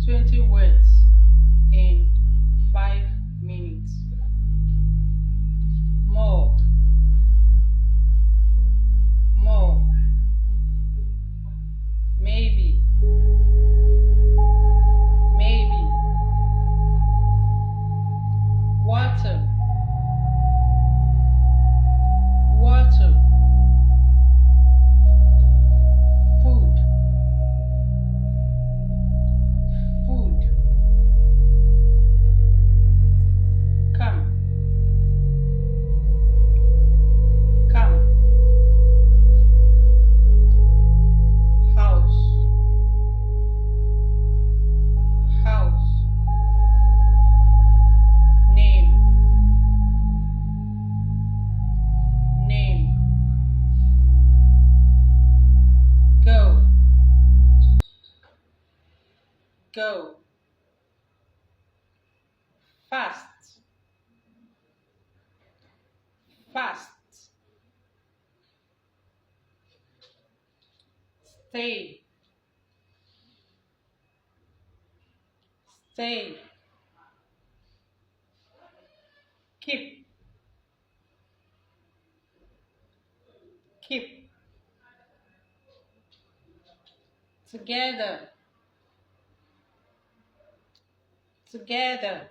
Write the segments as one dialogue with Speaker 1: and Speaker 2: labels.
Speaker 1: 20 words in 5 minutes. More, more, maybe, maybe, water, water, food, food, come, come, house, house, name, name, go, go, fast, fast, stay, stay, keep, keep, together, together,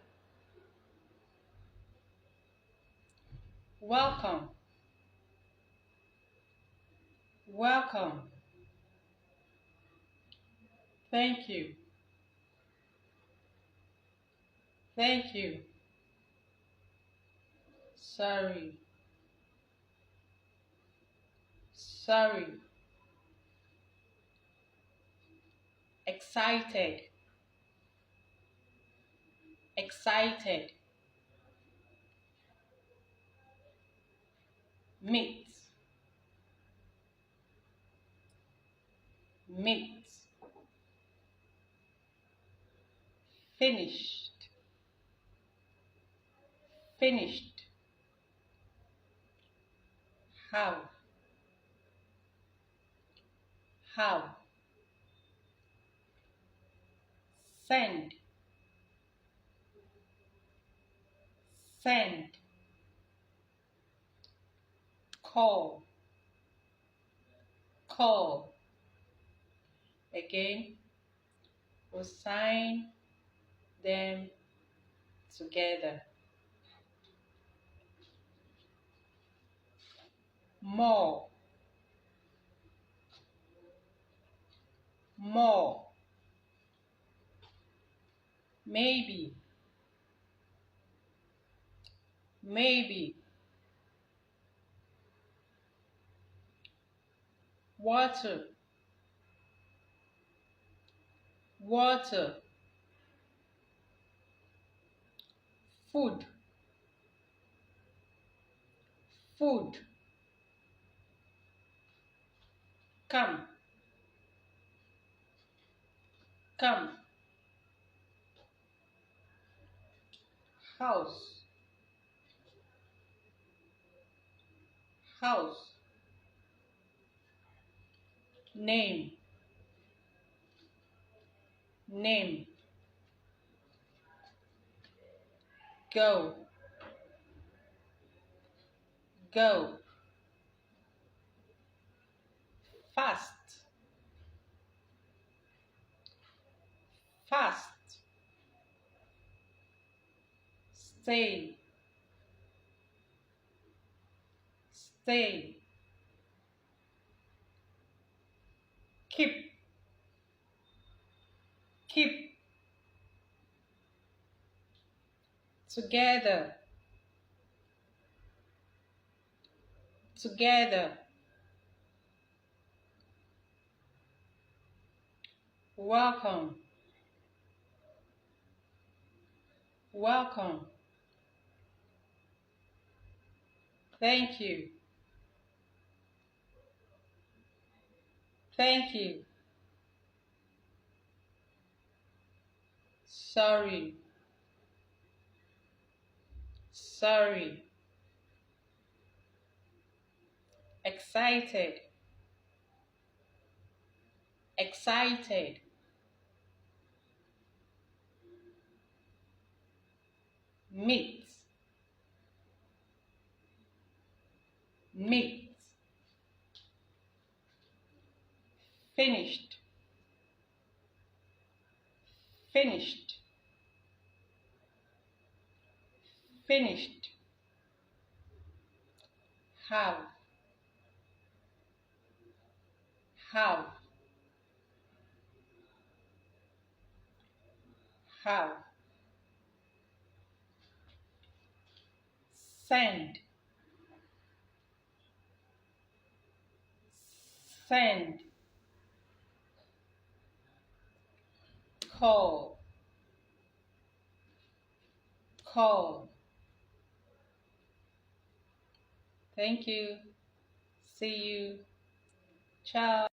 Speaker 1: welcome, welcome, thank you, thank you, sorry, sorry, excited, excited, meet, meet, finished, finished, how, send, send, call, call, again, we'll sign them together, more, more, maybe, maybe, water, water, food, food, come, come, house, house, name, name, go, go, fast, fast, stay, stay, keep, keep, together, together, welcome, welcome, thank you, thank you, sorry, sorry, excited, excited, meet, meet, finished, finished, finished, have, have, have, send, send, call, call. Thank you. See you. Ciao.